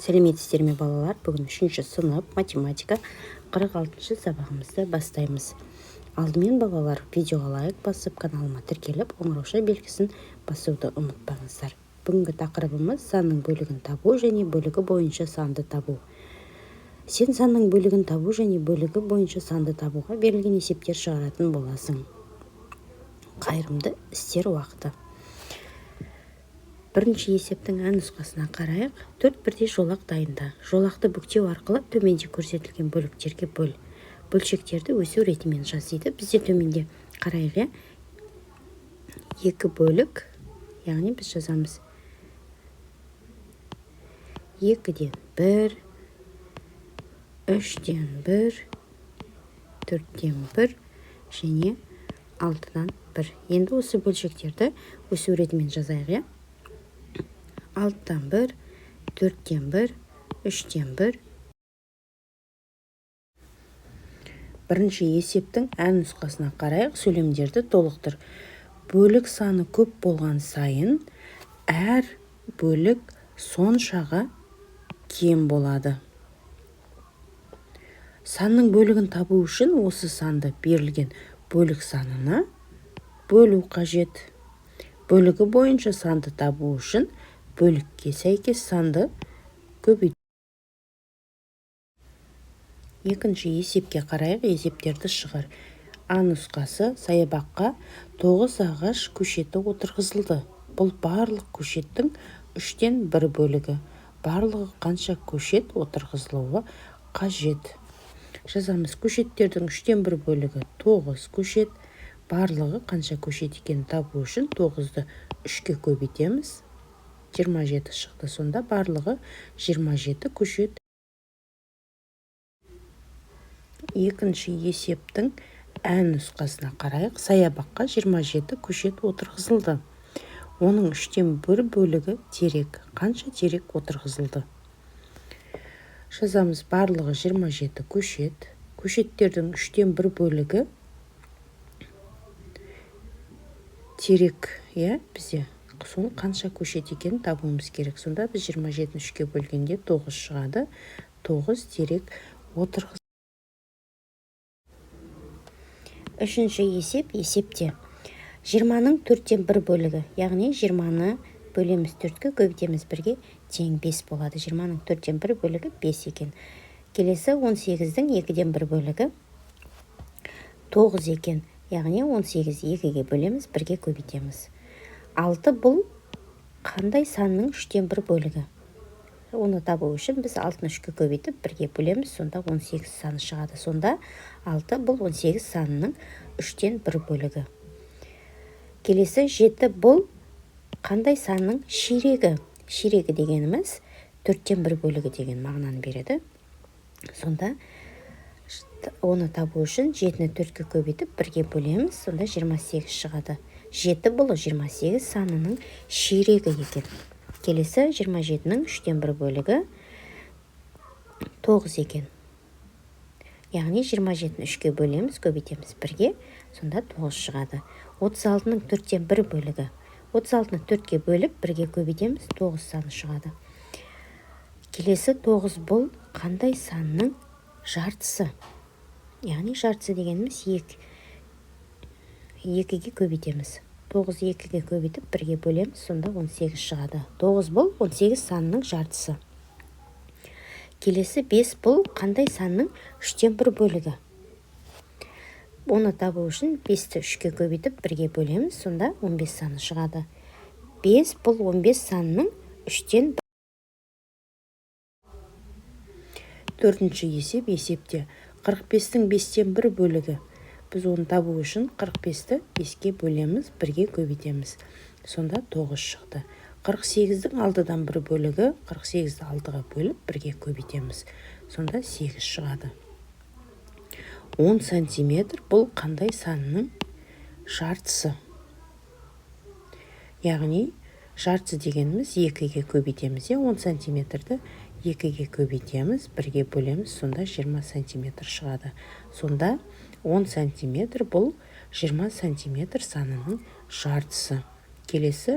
Сәлеметсіздер ме балалар? Бүгін 3-ші сынып математика 46-шы сабағымызды бастаймыз. Алдымен балалар видеоға лайк басып, каналыма тіркеліп, қоңырауша белгісін басуды ұмытпаңыздар. Бүгінгі тақырыбымыз санның бөлігін табу және бөлігі бойынша санды табу. Сен санның бөлігін табу және бөлігі бойынша санды табуға берілген есептер шығаратын боласың. Қайырымды істер уақыты. Бірінші есептің ән нұсқасына қарайық. 4 бірдей жолақ дайында. Жолақты бүктеу арқылы төменде көрсетілген бөліктерге бөл. Бөлшектерді өсу ретімен жасайды. Бізде төменде қарайық. 2 бөлік, яғни біз жазамыз 2-ден 1, 3-ден 1, 4-ден 1 және 6-дан 1. Енді осы бөлшектерді өсу ретімен жазайық. 6-дан 1, 4-ден 1, 3-ден 1. Бірінші есептің ән нұсқасына қарайық. Сөйлемдерді толықтыр. Бөлік саны көп болған сайын әр бөлік соншаға кем болады. Санның бөлігін табу үшін осы санды берілген бөлік санына бөлу қажет. Бөлігі бойынша санды табу үшін бөлікке сәйкес санды көбейту. Екінші есепке қарайық. Есептерді шығар. А нұсқасы: саябаққа 9 ағаш көшеті отырғызылды. Бұл барлық көшеттің 3-тен 1 бөлігі. Барлығы қанша көшет отырғызылуы қажет? Жазамыз. Көшеттердің 3-тен 1 бөлігі 9 көшет. Барлығы қанша көшет екенін табу үшін 9-ды 3-ке көбейтеміз. 27 шықты. Сонда барлығы 27 көшет. Екінші есептің ән нұсқасына қарайық. Саябаққа 27 көшет отырғызылды. Оның 3-тен 1 бөлігі терек. Қанша терек отырғызылды? Жазамыз. Барлығы 27 көшет. Көшеттердің 3-тен 1 бөлігі терек. Бізде соның қанша көшет екенін табуымыз керек. Сонда біз 27-ні 3-ке бөлгенде 9 шығады. 9 терек отырғызылды. Үшінші есеп есепте. 20-ның 4-тен 1 бөлігі, яғни 20-ны бөлеміз 4-ке, көбейтеміз 1-ге, тең 5 болады. 20-ның 4-тен 1 бөлігі 5 екен. Келесі 18-дің 2-ден 1 бөлігі 9 екен. Яғни 18 2-ге бөлеміз, 1-ге көбейтеміз. 6 бұл қандай санның 3-тен 1 бөлігі? Оны табу үшін біз 6-ны 3-ке көбейтіп 1-ге бөлеміз, сонда 18 саны шығады. Сонда 6 бұл 18 санының 3-тен 1 бөлігі. Келесі 7 бұл қандай санның ширегі? Ширегі дегеніміз 4-тен 1 бөлігі деген мағынаны береді. Сонда оны табу үшін 7-ні 4-ке көбейтіп 1-ге бөлеміз, сонда 28 шығады. 7 бұл 28 санының ширегі екен. Келесі 27-ның 3-тен 1 бөлігі 9 екен. Яғни 27-ні 3-ке бөлеміз, көбейтеміз 1-ге, сонда 9 шығады. 36-ның 4-тен 1 бөлігі. 36-ны 4-ке бөліп 1-ге көбейтеміз, 9 саны шығады. Келесі 9 бұл қандай санның жартысы? Яғни жартысы дегеніміз 2-ге көбейтеміз. 9 2-ге көбейтіп 1-ге бөлеміз, сонда 18 шығады. 9 бұл 18 санының жартысы. Келесі 5 бұл қандай санның 3-тен 1 бөлігі? Оны табу үшін 5-ті 3-ке көбейтіп 1-ге бөлеміз, сонда 15 саны шығады. 5 бұл 15 санның 3-тен 1. Төртінші есеп есепте. 45-тің 5-тен 1 бөлігі. Біз оны табу үшін 45-ті 5-ке бөлеміз, 1-ге көбейтеміз. Сонда 9 шықты. 48-дің 6-дан 1 бөлігі, 48-ді 6-ға бөліп 1-ге көбейтеміз. Сонда 8 шығады. 10 сантиметр бұл қандай санның жартысы? Яғни жартысы дегеніміз 2-ге көбейтеміз. 10 сантиметрді 2-ге көбейтеміз, 1-ге бөлеміз, сонда 20 сантиметр шығады. Сонда 10 сантиметр бұл 20 сантиметр санының жартысы. Келесі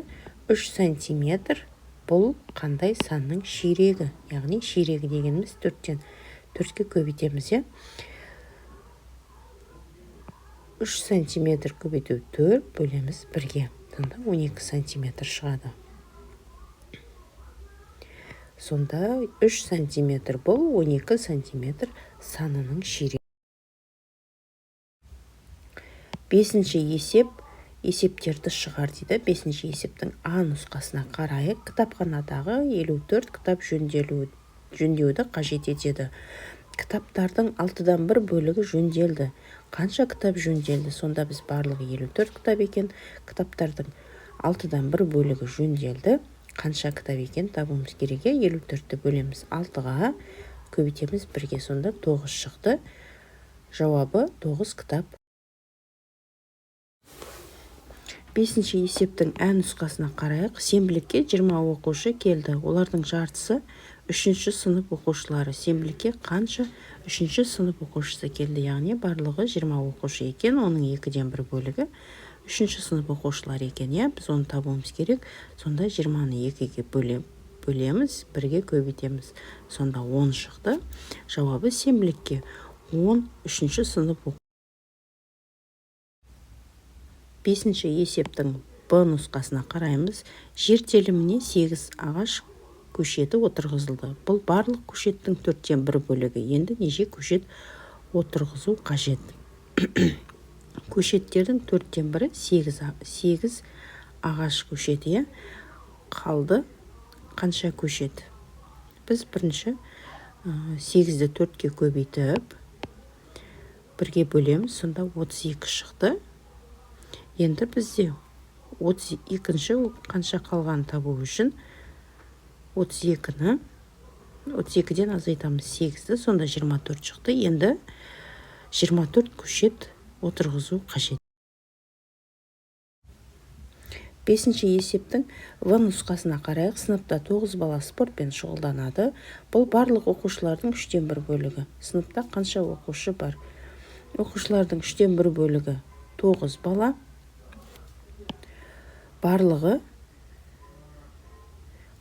3 сантиметр бұл қандай санның ширегі, яғни ширегі дегеніміз 4-тен 4-ке көбейтеміз, 3 сантиметр көбейту 4 бөлеміз 1-ге. Сонда 12 сантиметр шығады. Сонда 3 сантиметр бұл 12 сантиметр санының ширегі. 5-ші есептерді шығар дейді. 5-ші есептің А нұсқасына қарайық. Кітапханадағы 54 кітап жөндеуді қажет етеді. Кітаптардың 6-дан 1 бөлігі жөнделді. Қанша кітап жөнделді? Сонда біз барлығы 54 кітап екен. Кітаптардың 6-дан 1 бөлігі жөнделді. Қанша кітап екен табуымыз керек. 54-ті бөлеміз 6-ға, көбейтеміз 1-ге. Сонда 9 шықты. Жауабы 9 кітап. 5-ші есептің Ә нұсқасына қарайық. Сенбілікке 20 оқушы келді. Олардың жартысы 3-ші сынып оқушылары. Сенбілікке қанша 3-ші сынып оқушысы келді? Яғни барлығы 20 оқушы екен. Оның 2-ден 1 бөлігі 3-ші сынып оқушылары екен. Біз оны табуымыз керек. Сонда 20-ны 2-ге бөлеміз, 1-ге көбейтеміз. Сонда 10 шықты. Жауабы сенбілікке 10 3-ші сынып оқушылары. 5-ші есептің Б нұсқасына қараймыз. Жер теліміне 8 ағаш көшеті отырғызылды. Бұл барлық көшеттің 4-тен 1 бөлігі. Енді неше көшет отырғызу қажет? Көшеттердің 4-тен 1-і 8 ағаш көшеті. Қалды қанша көшет? Біз бірінші 8-ді 4-ке көбейтіп 1-ге бөлеміз. Сонда 32 шықты. Енді бізде 32-ші қанша қалған табу үшін 32-ден азайтамыз 8-ді, сонда 24 шықты. Енді 24 көшет отырғызу қажет. 5-ші есептің В нұсқасына қарайық. Сыныпта 9 бала спортпен шұғылданады. Бұл барлық оқушылардың 3-тен 1 бөлігі. Сыныпта қанша оқушы бар? Оқушылардың 3-тен 1 бөлігі 9 бала. Барлығы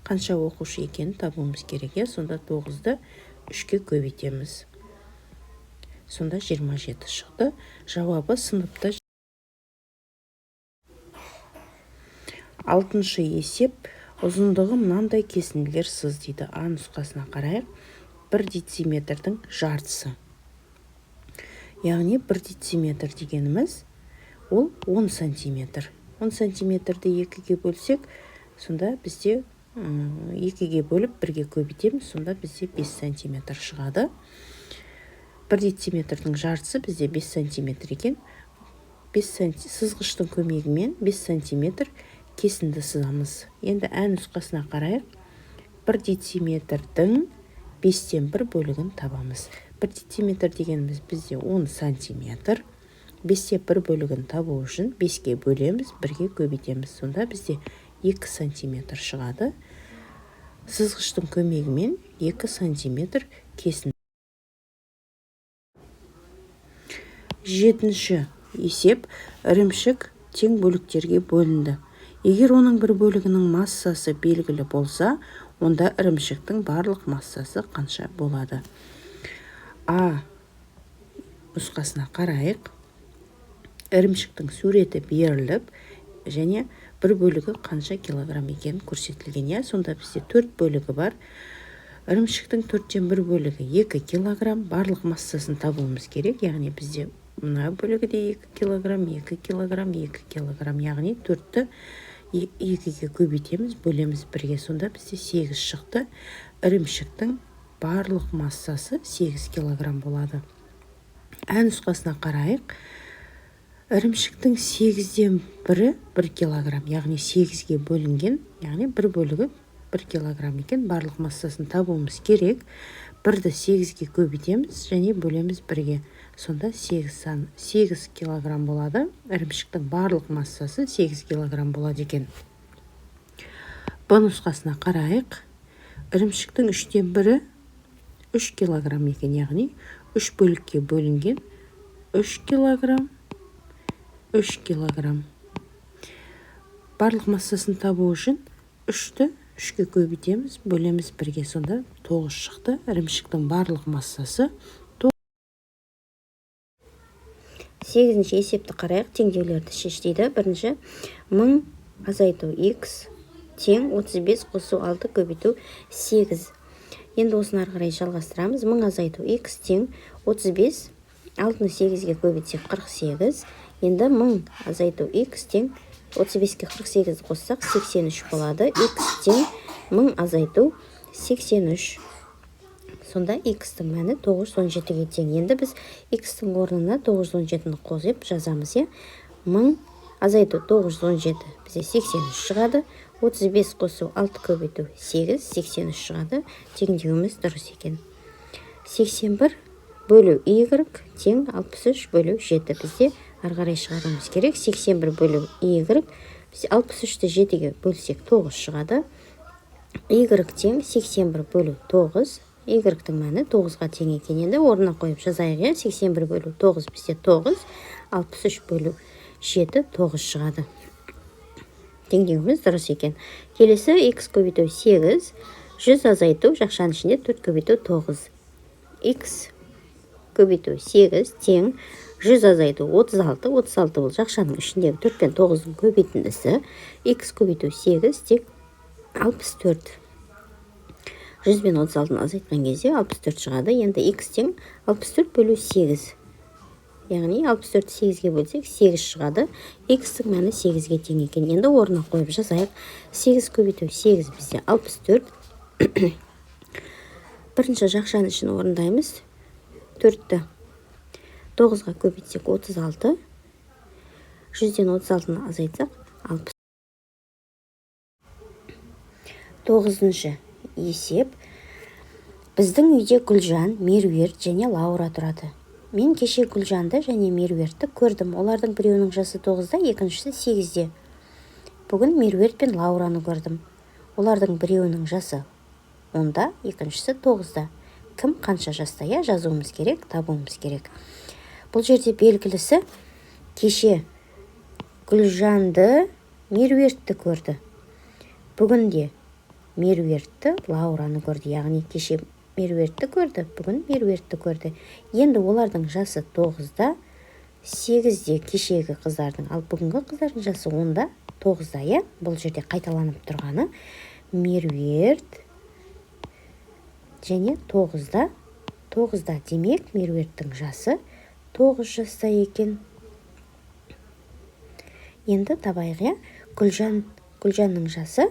қанша оқушы екенін табуымыз керек. Сонда 9-ды 3-ке көбейтеміз. Сонда 27 шықты. Жауабы сыныпта. 6-шы есеп. Ұзындығы мынандай кесінділер сыз дейді. А нұсқасына қарайық. 1 дециметрдің жартысы. Яғни 1 дециметр дегеніміз ол 10 сантиметр. 10 сантиметрді 2-ге бөлсек, сонда бізде 2-ге бөліп 1-ге көбейтеміз, сонда бізде 5 сантиметр шығады. 1 дециметрдің жартысы бізде 5 сантиметр екен. Сызғыштың көмегімен 5 сантиметр кесінді сызамыз. Енді Ә нұсқасына қарайық. 1 дециметрдің 5-тен 1 бөлігін табамыз. 1 дециметр дегеніміз бізде 10 сантиметр. 5-те 1 бөлігін табу үшін 5-ге бөлеміз, 1-ге көбейтеміз. Сонда бізде 2 сантиметр шығады. Сызғыштың көмегімен 2 сантиметр кесін. 7-ші есеп. Ірімшік тең бөліктерге бөлінді. Егер оның бір бөлігінің массасы белгілі болса, онда ірімшіктің барлық массасы қанша болады? А нұсқасына қарайық. Ірімшіктің суреті беріліп, және бір бөлігі қанша килограмм екенін көрсетілген. Сонда бізде 4 бөлігі бар. Ірімшіктің 4-тен 1 бөлігі 2 килограмм. Барлық массасын табуымыз керек. Яғни бізде мына бөлігі де 2 килограмм, 2 килограмм, 2 килограмм. Яғни 4-ті 2-ге көбейтеміз, бөлеміз 1-ге. Сонда бізде 8 шықты. Ірімшіктің барлық массасы 8 килограмм болады. Ә нұсқасына қарайық. Ірімшіктің 8-ден 1-і 1 килограмм, яғни 8-ге бөлінген, яғни бір бөлігі 1 килограмм екен. Барлық массасын табуымыз керек. 1-ді 8-ге көбейтеміз және бөлеміз 1-ге. Сонда 8 килограмм болады. Ірімшіктің барлық массасы 8 килограмм болады екен. Б нұсқасына қарайық. Ірімшіктің 3-тен 1-і 3 килограмм екен, яғни 3 бөлікке бөлінген 3 килограмм. 3 килограмм. Барлық массасын табу үшін 3-ті 3-ке көбейтеміз, бөлеміз 1-ге, сонда 9 шықты. Ірімшіктің барлық массасы 8-ші есепті қарайық, теңдеулерді шеш дейді. Бірінші, 1000 азайту x тең 35 қосу 6 көбейту 8. Енді осыны ары қарай жалғастырамыз. 1000 азайту x тең 35, 6-ны 8-ге көбейтсек 48. Енді 1000 азайту x тең 35-ке 48 қоссақ 83 болады. X тең 1000 азайту 83. Сонда x-тің мәні 917-ге тең. Енді біз x-тің орнына 917-ні қосып жазамыз. 1000 азайту 917 бізде 83 шығады. 35 қосу 6 көбейту 8, 83 шығады. Теңдеуіміз дұрыс екен. 81 бөлу y тең 63 бөлу 7. Бізде ары қарай шығаруымыз керек. 81 бөлу y біз 63-ті 7-ге бөлсек 9 шығады. Y тең 81 бөлу 9. Y-тің мәні 9-ға тең екен. Енді орнына қойып жазайық. 81 бөлу 9 бізде 9. 63 бөлу 7 9 шығады. Теңдеуіміз дұрыс екен. Келесі x көбейту 8. 100 азайту жақшаның ішінде 4 көбейту 9. X көбейту 8 тең 100 азайту 36. 36 бұл жақшаның ішіндегі 4 пен 9-ның көбейтіндісі. X көбейту 8 тең 64. 100 бен 36-ны азайтқан кезде 64 шығады. Енді x тең 64 бөлу 8. Яғни 64 8-ге бөлсек 8 шығады. X-тің мәні 8-ге тең екен. Енді орнына қойып жазайық. 8 көбейту 8 бізде 64. Бірінші жақшаның ішін орындаймыз. 4-ті 9-ға көбейтсек 36. 100-ден 36-ны азайтсақ 60. 9-шы есеп. Біздің үйде Гүлжан, Меруерт және Лаура тұрады. Мен кеше Гүлжанды және Меруертті көрдім. Олардың біреуінің жасы 9-да, екіншісі 8-де. Бүгін Меруерт пен Лаураны көрдім. Олардың біреуінің жасы 10-да, екіншісі 9-да. Кім қанша жаста? Жазуымыз керек, табуымыз керек. Бұл жерде белгілісі кеше Гүлжанды, Меруертті көрді. Бүгінде Меруертті, Лаураны көрді. Яғни кеше Меруертті көрді, бүгін Меруертті көрді. Енді олардың жасы 9-да, 8-де кешегі қыздардың, ал бүгінгі қыздардың жасы 10-да, 9-да. Бұл жерде қайталанып тұрғаны Меруерт және 9-да. 9-да демек Меруерттің жасы 9 жаста екен. Енді табайық. Гүлжанның жасы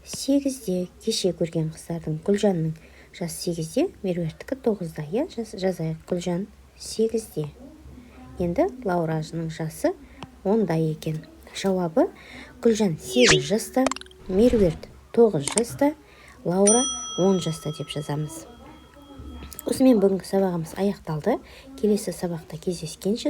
8-де, кеше көрген қыздардың Гүлжанның жасы 8-де, Меруерттікі 9-да. Жазайық. Гүлжан 8-де. Енді Лауражының жасы 10-да екен. Жауабы Гүлжан 8 жаста, Меруерт 9 жаста, Лаура 10 жаста деп жазамыз. Осымен бүгінгі сабағымыз аяқталды. Келесі сабақта кездескенше